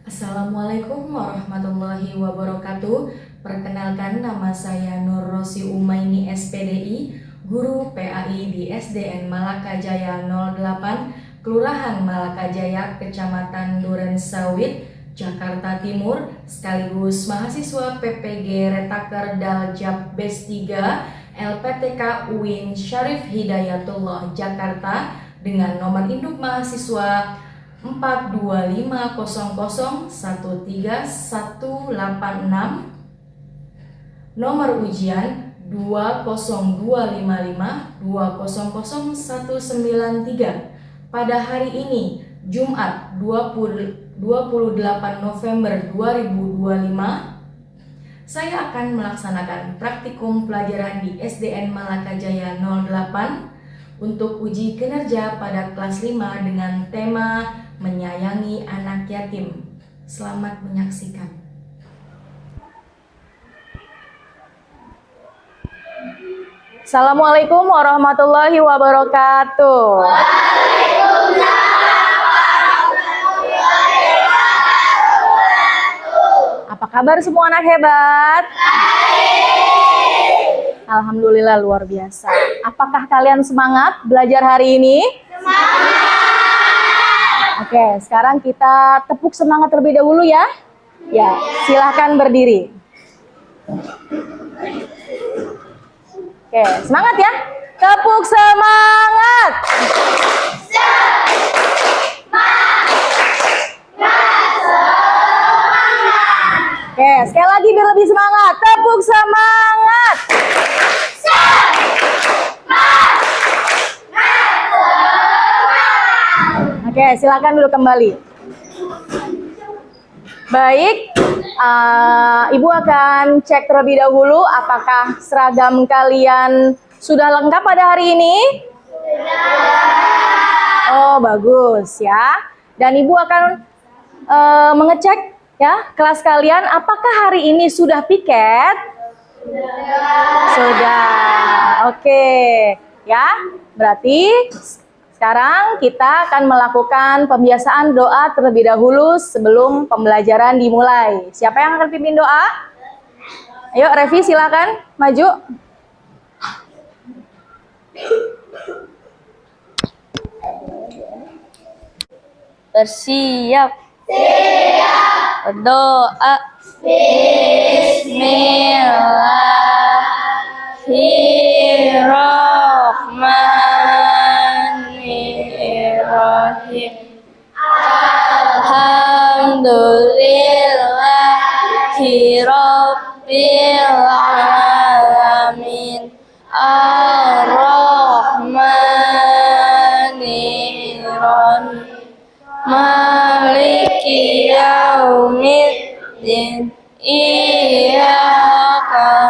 Assalamualaikum warahmatullahi wabarakatuh. Perkenalkan, nama saya Nur Rosi Umaini SPDI, guru PAI di SDN Malaka Jaya 08, Kelurahan Malaka Jaya, Kecamatan Durensawit, Jakarta Timur, sekaligus mahasiswa PPG Retaker Daljab BES 3 LPTK UIN Syarif Hidayatullah Jakarta dengan nomor induk mahasiswa 42500131186, nomor ujian 20255200193. Pada hari ini, Jumat 28 November 2025, saya akan melaksanakan praktikum pelajaran di SDN Malaka Jaya 08 untuk uji kinerja pada kelas 5 dengan tema menyayangi anak yatim. Selamat menyaksikan. Assalamualaikum warahmatullahi wabarakatuh. Apa kabar semua anak hebat? Alhamdulillah luar biasa. Apakah kalian semangat belajar hari ini? Oke, sekarang kita tepuk semangat terlebih dahulu ya. Ya, silahkan berdiri. Oke, semangat ya. Tepuk semangat. Oke, sekali lagi biar lebih semangat. Tepuk semangat. Oke, silakan dulu kembali. Baik, Ibu akan cek terlebih dahulu apakah seragam kalian sudah lengkap pada hari ini? Oh, bagus ya. Dan Ibu akan mengecek ya kelas kalian apakah hari ini sudah piket? Sudah. Oke, ya. Berarti sekarang kita akan melakukan pembiasaan doa terlebih dahulu sebelum pembelajaran dimulai. Siapa yang akan pimpin doa? Ayo, Revi silakan maju. Bersiap. Berdoa. Bismillahirrahmanirrahim. Alhamdulillahi Rabbil Alamin. Ar-Rahmanirrahim. Maliki yaumiddin. Iyyaka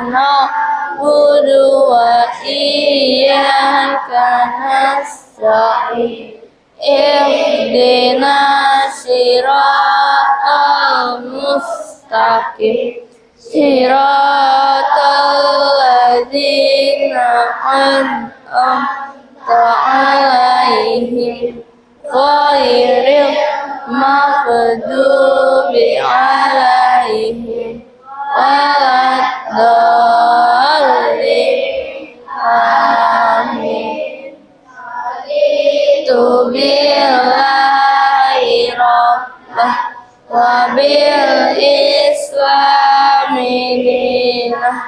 na'budu wa iyyaka nasta'in. Ihdinas siratal mustaqim. Siratal ladzina an'amta 'alaihim ghairil maghdubi 'alaihim waladdallin. Amin. Billahi rabbah wa bil islami dinah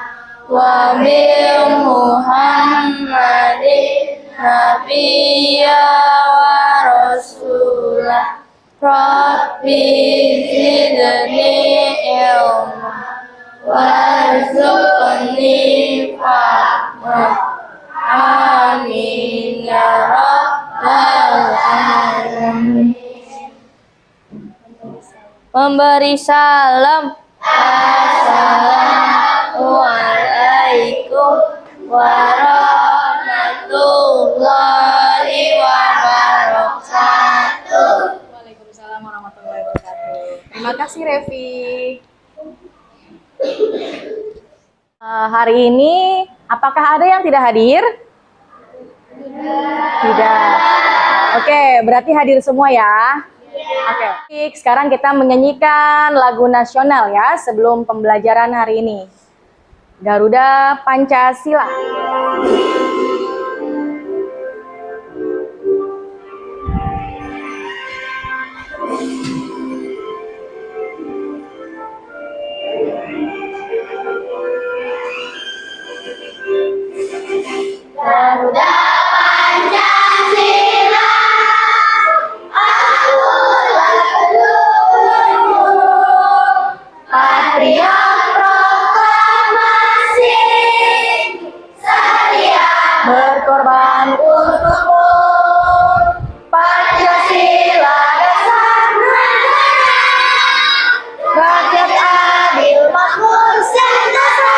wa bil muhammadin nabiyya wa rasulah. Rabbi zidni ilma warzuqni fahma. Amin ya rabbal alamin. Memberi salam. Assalamualaikum warahmatullahi wabarakatuh. Waalaikumsalam warahmatullahi wabarakatuh. Terima kasih Revi. Hari ini apakah ada yang tidak hadir? Tidak. Oke, berarti hadir semua ya. Oke. Sekarang kita menyanyikan lagu nasional ya sebelum pembelajaran hari ini. Garuda Pancasila. Garuda Pancasila, patriot proklamasi, sedia berkorban untukmu. Pancasila dasar negara, rakyat adil makmur sentosa.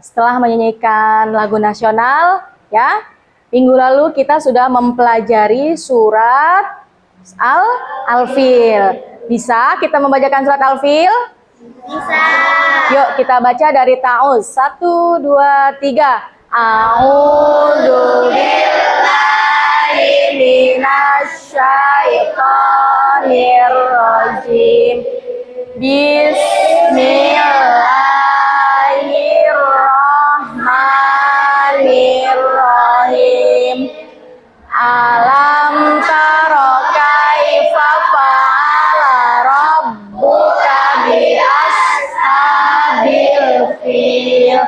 Setelah menyanyikan lagu nasional, ya, minggu lalu kita sudah mempelajari surat Al-Fil. Bisa kita membacakan surat Al-Fil? Bisa. Yuk kita baca dari Ta'uz. 1, 2, 3. A'udzu billahi minasyaitonir rajim. Bismillahirrahmanirrahim. Alam taro kaifa fa'ala rabbuka bi ashabil fil.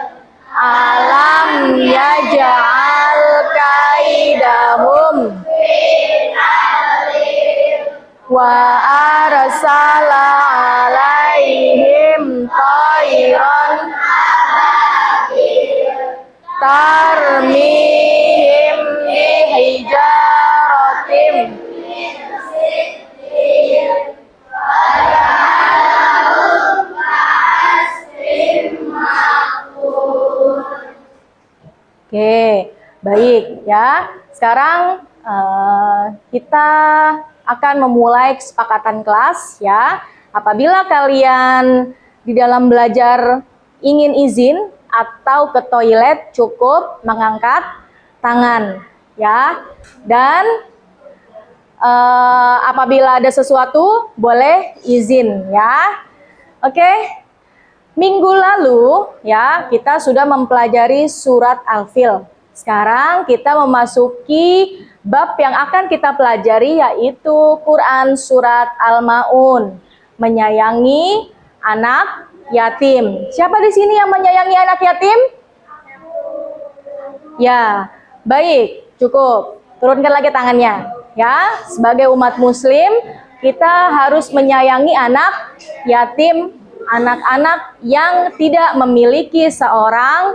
Alam yaj'al kaidahum wa arsala alaihim tayran tarmihim bihijaratim Oke, baik ya. Sekarang kita akan memulai kesepakatan kelas ya. Apabila kalian di dalam belajar ingin izin atau ke toilet, cukup mengangkat tangan ya. Dan apabila ada sesuatu boleh izin ya. Oke. Minggu lalu ya kita sudah mempelajari surat Al-Fil. Sekarang kita memasuki bab yang akan kita pelajari yaitu Quran surat Al-Maun, menyayangi anak yatim. Siapa di sini yang menyayangi anak yatim? Ya, baik, cukup. Turunkan lagi tangannya. Ya, sebagai umat muslim kita harus menyayangi anak yatim, anak-anak yang tidak memiliki seorang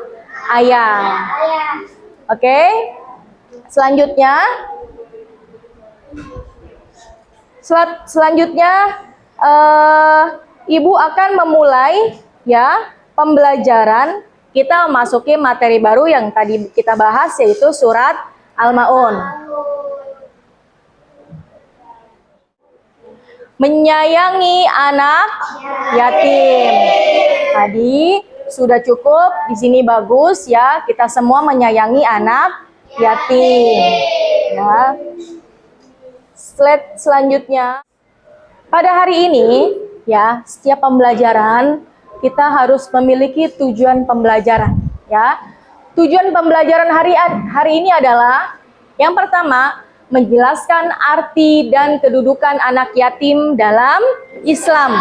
ayah. Oke. Selanjutnya Ibu akan memulai ya pembelajaran. Kita memasuki materi baru yang tadi kita bahas yaitu surat Al-Maun. Menyayangi anak yatim. Tadi sudah cukup, di sini bagus ya. Kita semua menyayangi anak yatim. Ya. Slide selanjutnya. Pada hari ini ya, setiap pembelajaran kita harus memiliki tujuan pembelajaran ya. Tujuan pembelajaran hari ini adalah yang pertama, menjelaskan arti dan kedudukan anak yatim dalam Islam.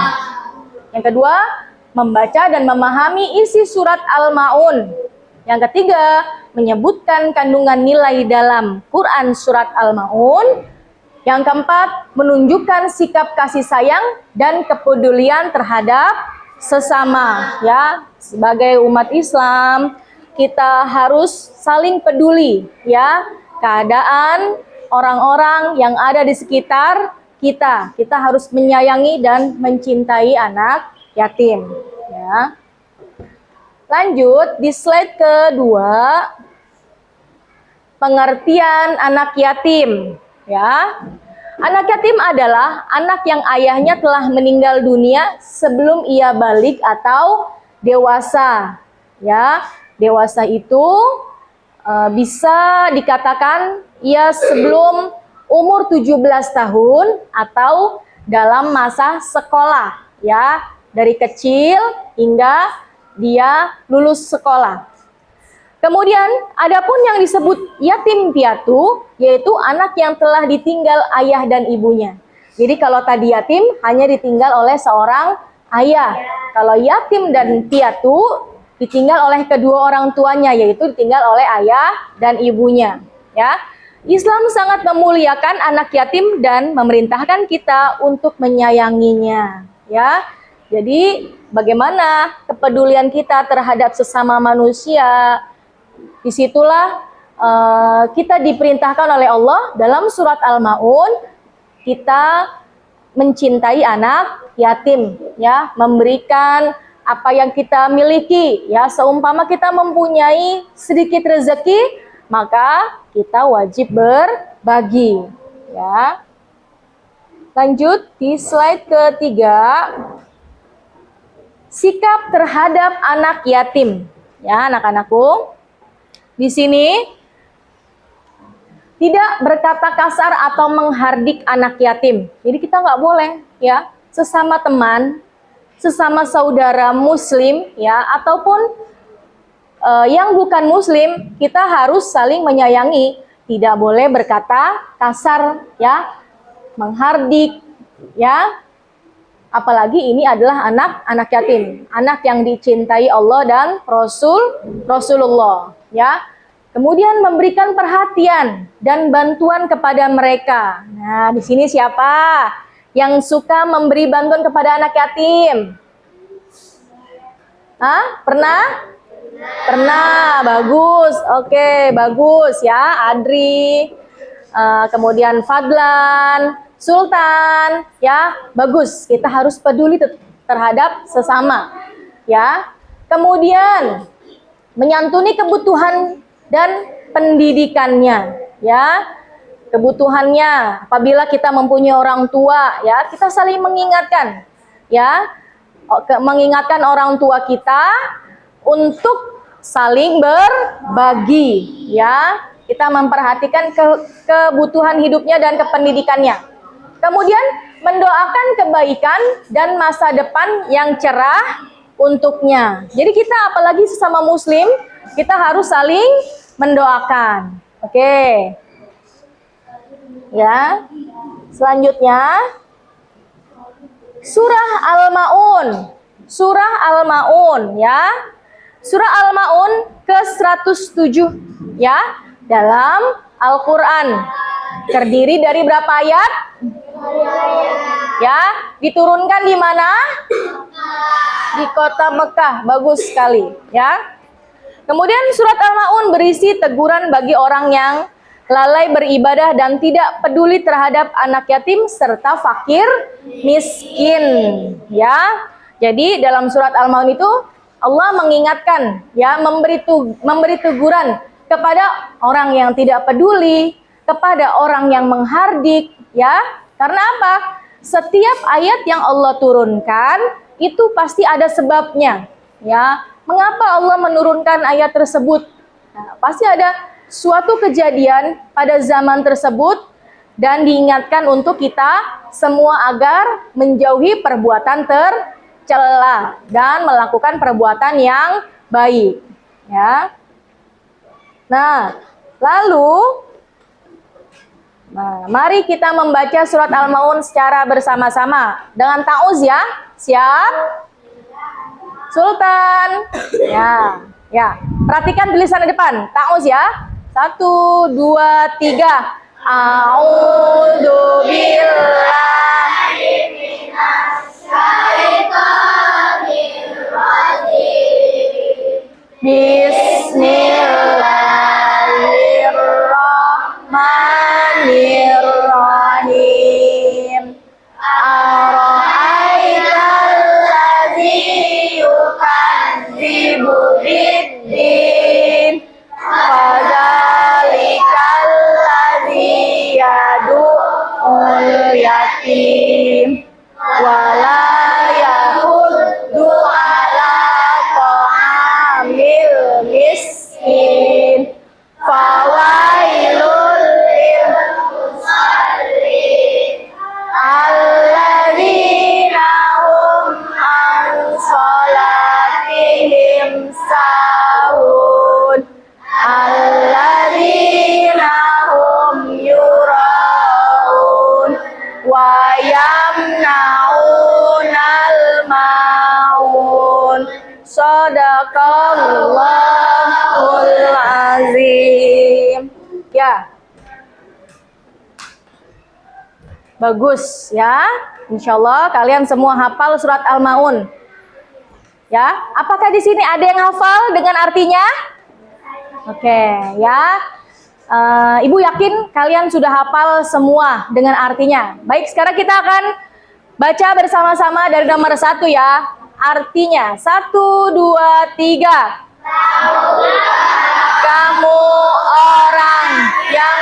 Yang kedua, membaca dan memahami isi surat Al-Maun. Yang ketiga, menyebutkan kandungan nilai dalam Quran surat Al-Maun. Yang keempat, menunjukkan sikap kasih sayang dan kepedulian terhadap sesama. Ya, sebagai umat Islam, kita harus saling peduli ya, keadaan orang-orang yang ada di sekitar kita. Kita harus menyayangi dan mencintai anak yatim. Ya. Lanjut di slide kedua, pengertian anak yatim. Ya. Anak yatim adalah anak yang ayahnya telah meninggal dunia sebelum ia balik atau dewasa. Ya, dewasa itu bisa dikatakan ia sebelum umur 17 tahun atau dalam masa sekolah, ya, dari kecil hingga dia lulus sekolah. Kemudian, adapun yang disebut yatim piatu, yaitu anak yang telah ditinggal ayah dan ibunya. Jadi kalau tadi yatim hanya ditinggal oleh seorang ayah. Kalau yatim dan piatu ditinggal oleh kedua orang tuanya, yaitu ditinggal oleh ayah dan ibunya. Ya, Islam sangat memuliakan anak yatim dan memerintahkan kita untuk menyayanginya. Ya, jadi bagaimana kepedulian kita terhadap sesama manusia? Disitulah kita diperintahkan oleh Allah dalam surat Al-Maun, kita mencintai anak yatim, ya, memberikan apa yang kita miliki, ya, seumpama kita mempunyai sedikit rezeki, maka kita wajib berbagi, ya. Lanjut di slide ketiga, sikap terhadap anak yatim, ya, anak-anakku. Di sini tidak berkata kasar atau menghardik anak yatim. Jadi kita nggak boleh, ya, sesama teman, sesama saudara muslim, ya, ataupun yang bukan muslim, kita harus saling menyayangi. Tidak boleh berkata kasar, ya, menghardik, ya. Apalagi ini adalah anak yatim, anak yang dicintai Allah dan Rasulullah, ya. Kemudian memberikan perhatian dan bantuan kepada mereka. Nah, di sini siapa yang suka memberi bantuan kepada anak yatim? Hah? Pernah? Pernah, bagus. Oke, bagus ya, Adri. Kemudian Fadlan, Sultan, ya, bagus. Kita harus peduli terhadap sesama, ya. Kemudian menyantuni kebutuhan dan pendidikannya, ya. Kebutuhannya, apabila kita mempunyai orang tua, ya, kita saling mengingatkan, ya, mengingatkan orang tua kita untuk saling berbagi, ya. Kita memperhatikan kebutuhan hidupnya dan kependidikannya. Kemudian mendoakan kebaikan dan masa depan yang cerah untuknya. Jadi kita apalagi sesama muslim, kita harus saling mendoakan. Oke. Ya. Selanjutnya Surah Al-Maun. Surah Al-Maun, ya. Surah Al-Maun ke-107, ya, dalam Al-Qur'an. Terdiri dari berapa ayat? Ya, diturunkan di mana? Di kota Mekah. Bagus sekali, ya. Kemudian surat Al-Maun berisi teguran bagi orang yang lalai beribadah dan tidak peduli terhadap anak yatim serta fakir miskin, ya. Jadi dalam surat Al-Maun itu Allah mengingatkan, ya, memberi teguran kepada orang yang tidak peduli, kepada orang yang menghardik, ya. Karena apa? Setiap ayat yang Allah turunkan itu pasti ada sebabnya, ya. Mengapa Allah menurunkan ayat tersebut? Nah, pasti ada suatu kejadian pada zaman tersebut dan diingatkan untuk kita semua agar menjauhi perbuatan tercela dan melakukan perbuatan yang baik, ya. Nah, lalu mari kita membaca surat Al-Maun secara bersama-sama dengan ta'uz, ya. Siap? Sultan. Ya, ya. Perhatikan tulisan di depan. Ta'uz, ya. 1, 2, 3. A'udzu billahi minasyaitonir rajim. Bismillahirrahmanirrahim. Ara'aitallazi yukadzibu biddin, fadzalikal ladzi yad'u yatim wala yahuddu ala ta'amil miskin fawailul lil musallin alladzina hum an salatihim sahun alladzina hum yuraun wa yamnaunal maun sadaqallahul azim. Ya, bagus ya. Insyaallah kalian semua hafal surat Al-Maun. Ya, apakah di sini ada yang hafal dengan artinya? Oke, ya. Ibu yakin kalian sudah hafal semua dengan artinya. Baik, sekarang kita akan baca bersama-sama dari nomor 1 ya. Artinya 1, 2, 3. Kamu orang yang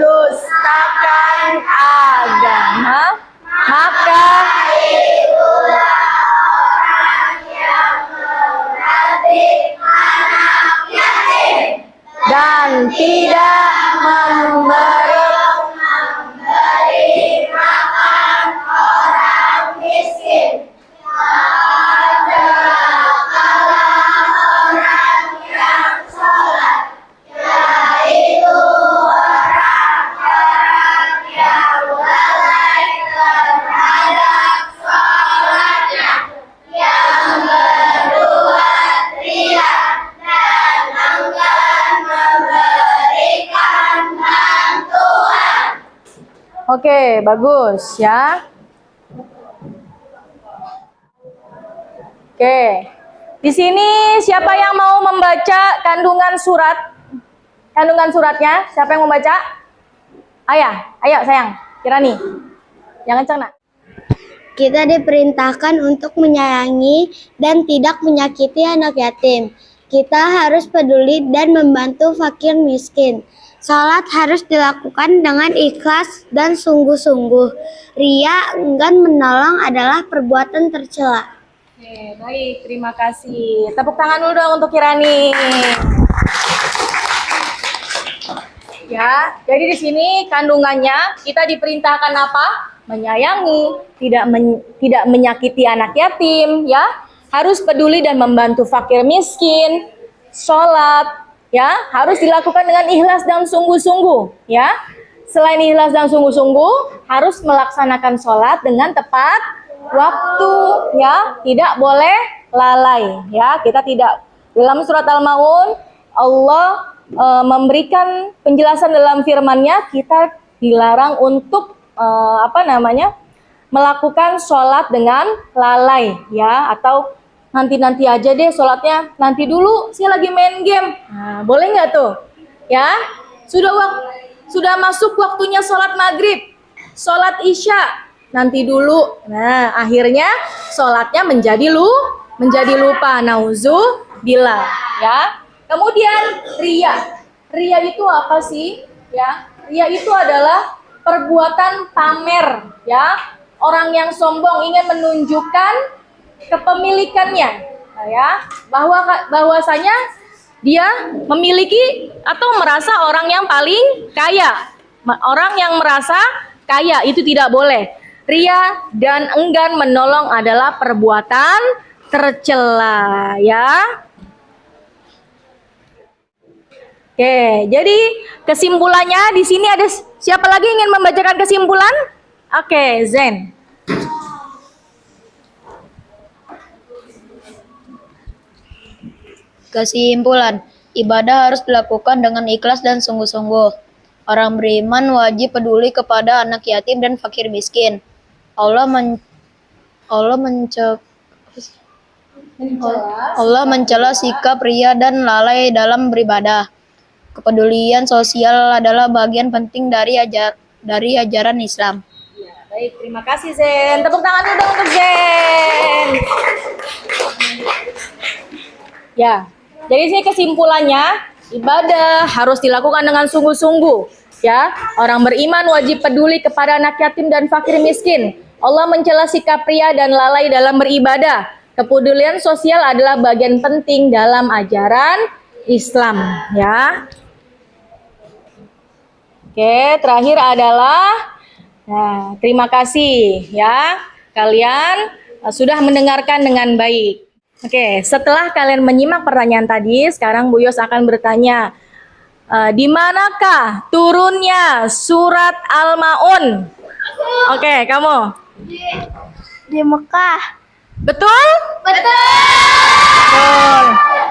mendustakan agama, maka itulah orang yang meratip anak yatim dan tidak memberi makan orang miskin. Oke, bagus ya. Oke. Di sini siapa yang mau membaca kandungan surat? Kandungan suratnya, siapa yang mau baca? Ayah, ayo sayang, Kirani. Jangan kencang, Nak. Kita diperintahkan untuk menyayangi dan tidak menyakiti anak yatim. Kita harus peduli dan membantu fakir miskin. Salat harus dilakukan dengan ikhlas dan sungguh-sungguh. Ria enggan menolong adalah perbuatan tercela. Oke, baik, terima kasih. Tepuk tangan dulu dong untuk Kirani. Ya, jadi di sini kandungannya kita diperintahkan apa? Menyayangi, tidak menyakiti anak yatim, ya. Harus peduli dan membantu fakir miskin. Sholat, ya, harus dilakukan dengan ikhlas dan sungguh-sungguh, ya. Selain ikhlas dan sungguh-sungguh, harus melaksanakan sholat dengan tepat waktu, ya. Tidak boleh lalai, ya. Kita tidak, dalam surat Al-Maun Allah memberikan penjelasan dalam firman-Nya, kita dilarang untuk melakukan sholat dengan lalai, ya, atau nanti aja deh sholatnya, nanti dulu saya lagi main game. Nah, boleh nggak tuh? Ya, sudah masuk waktunya sholat maghrib, sholat isya, nanti dulu. Nah, akhirnya sholatnya menjadi lupa. Nauzubillah, ya. Kemudian ria itu apa sih? Ya, ria itu adalah perbuatan pamer, ya. Orang yang sombong ingin menunjukkan kepemilikannya, ya, bahwasanya dia memiliki atau merasa orang yang paling kaya. Orang yang merasa kaya itu tidak boleh. Ria dan enggan menolong adalah perbuatan tercela, ya. Oke, jadi kesimpulannya di sini ada siapa lagi ingin membacakan kesimpulan? Oke, Zen. Kesimpulan, ibadah harus dilakukan dengan ikhlas dan sungguh-sungguh. Orang beriman wajib peduli kepada anak yatim dan fakir miskin. Allah mencela sikap ria dan lalai dalam beribadah. Kepedulian sosial adalah bagian penting dari ajaran Islam. Ya, baik, terima kasih Zen. Tepuk tangan dulu dong untuk Zen. Ya, jadi sini kesimpulannya, ibadah harus dilakukan dengan sungguh-sungguh. Ya, orang beriman wajib peduli kepada anak yatim dan fakir miskin. Allah mencela sikap pria dan lalai dalam beribadah. Kepedulian sosial adalah bagian penting dalam ajaran Islam, ya. Oke, terakhir adalah terima kasih ya. Kalian sudah mendengarkan dengan baik. Oke, setelah kalian menyimak pertanyaan tadi, sekarang Bu Yos akan bertanya, di manakah turunnya surat Al-Maun? Oke, kamu. Di Mekah. Betul? Betul. Betul.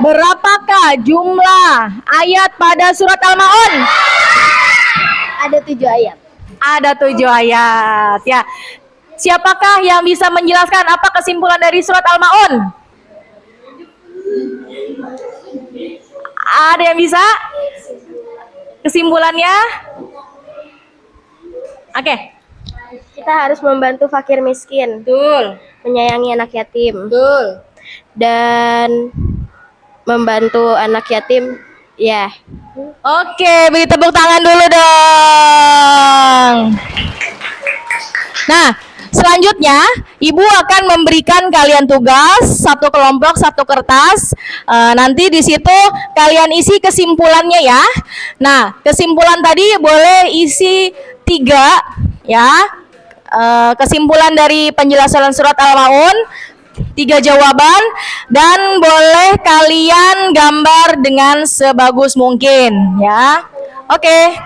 Berapakah jumlah ayat pada surat Al-Maun? Ada 7 ayat. Ada 7 ayat ya. Siapakah yang bisa menjelaskan apa kesimpulan dari surat Al-Maun? Ada yang bisa? Kesimpulannya? Oke. Kita harus membantu fakir miskin, Betul. menyayangi anak yatim, Betul. dan membantu anak yatim. Ya. Oke, beri tepuk tangan dulu dong. Nah, selanjutnya Ibu akan memberikan kalian tugas satu kelompok satu kertas. Nanti di situ kalian isi kesimpulannya ya. Nah, kesimpulan tadi boleh isi 3 ya. Kesimpulan dari penjelasan surat Al-Maun, 3 jawaban, dan boleh kalian gambar dengan sebagus mungkin ya. Oke.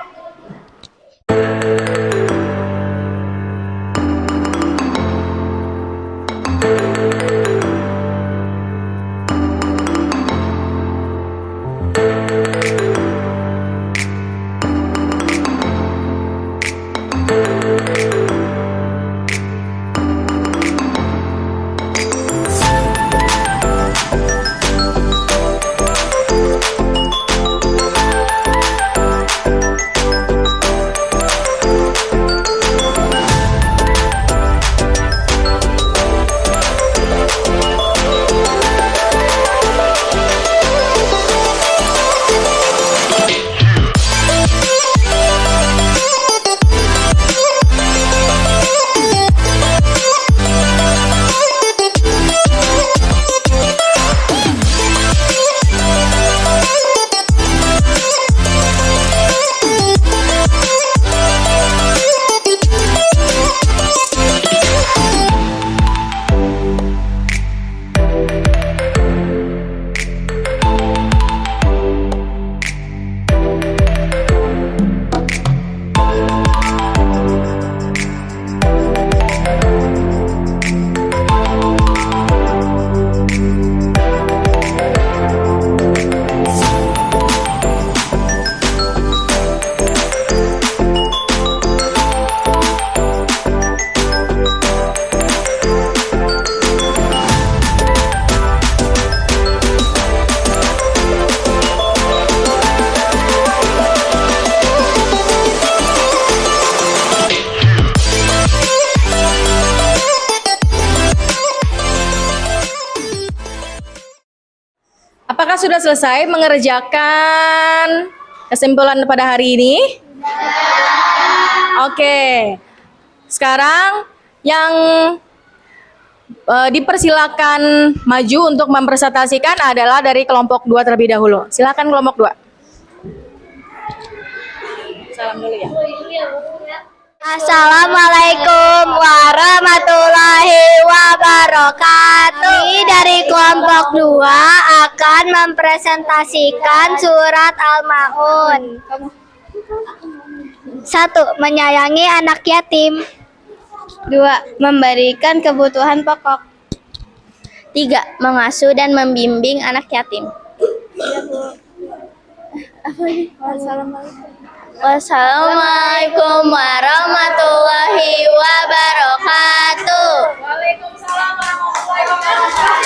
Apakah sudah selesai mengerjakan kesimpulan pada hari ini? Oke. Sekarang yang dipersilakan maju untuk mempresentasikan adalah dari kelompok 2 terlebih dahulu. Silakan kelompok 2. Salam dulu ya. Assalamualaikum warahmatullahi wabarakatuh. Kami dari kelompok 2 akan mempresentasikan surat Al-Maun. 1. Menyayangi anak yatim. 2. Memberikan kebutuhan pokok. 3. Mengasuh dan membimbing anak yatim. Wassalamualaikum warahmatullahi wabarakatuh. Waalaikumsalam warahmatullahi wabarakatuh.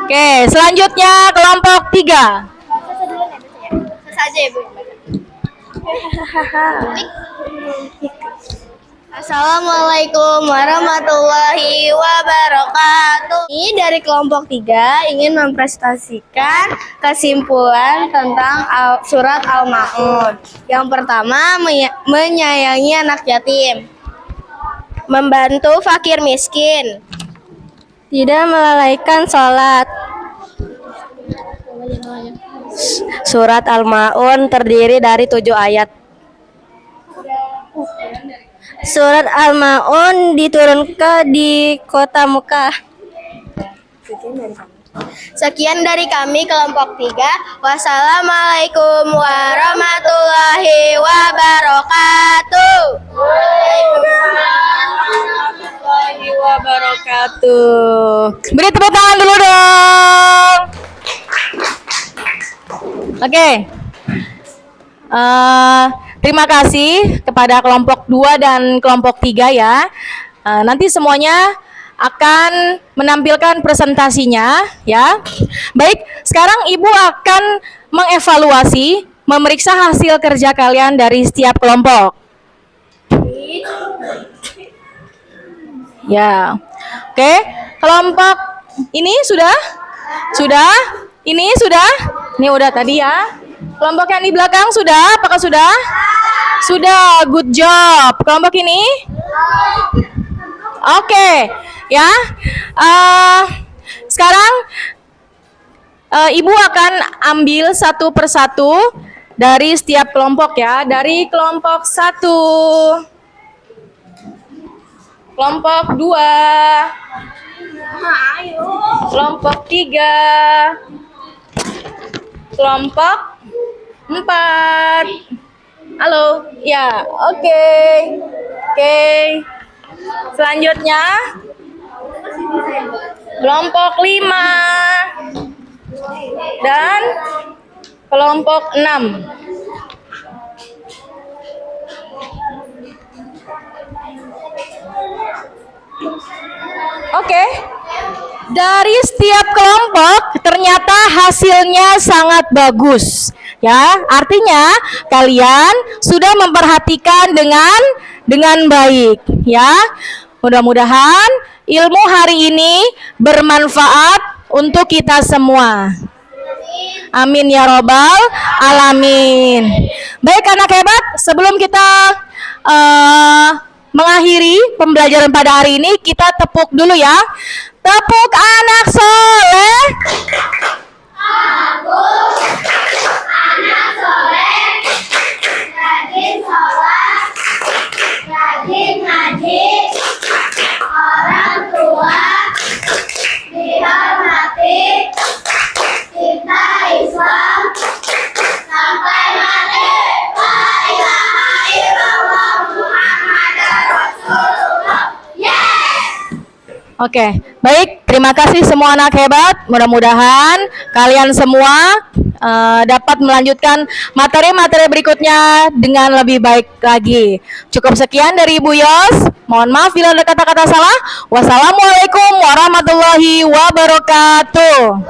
Oke, selanjutnya kelompok 3. Saja Ibu. Assalamualaikum warahmatullahi wabarakatuh. Ini dari kelompok 3 ingin mempresentasikan kesimpulan tentang surat Al-Ma'un. Yang pertama, menyayangi anak yatim, membantu fakir miskin, tidak melalaikan sholat. Surat Al-Ma'un terdiri dari 7 ayat. Surat Al-Ma'un diturunkan di kota Mekah. Sekian dari kami kelompok 3. Wassalamualaikum warahmatullahi wabarakatuh. Warahmatullahi wabarakatuh. Beri tepuk tangan dulu dong. Oke. Terima kasih kepada kelompok 2 dan kelompok 3 ya. Nanti semuanya akan menampilkan presentasinya ya. Baik, sekarang Ibu akan mengevaluasi, memeriksa hasil kerja kalian dari setiap kelompok. Ya. Oke, kelompok ini sudah? Sudah? Ini sudah? Ini udah tadi ya. Kelompok yang di belakang sudah? Apakah sudah? Sudah, good job. Kelompok ini? Oke, ya. Sekarang Ibu akan ambil satu persatu dari setiap kelompok ya. Dari kelompok 1, kelompok 2, kelompok 3, kelompok 4. Halo, ya, oke. Selanjutnya kelompok 5 dan kelompok 6. Oke. Dari setiap kelompok ternyata hasilnya sangat bagus. Ya, artinya kalian sudah memperhatikan dengan baik ya. Mudah-mudahan ilmu hari ini bermanfaat untuk kita semua. Amin ya robbal alamin. Baik anak hebat, sebelum kita mengakhiri pembelajaran pada hari ini, kita tepuk dulu ya. Tepuk anak soleh. Anak soleh, rajin sholat, rajin ngaji, orang tua dihormati, cinta Islam sampai mati. La ilaha illallah Muhammadar Rasulullah. Yes. Oke, baik. Terima kasih semua anak hebat. Mudah-mudahan kalian semua dapat melanjutkan materi-materi berikutnya dengan lebih baik lagi. Cukup sekian dari Ibu Yos. Mohon maaf bila ada kata-kata salah. Wassalamualaikum warahmatullahi wabarakatuh.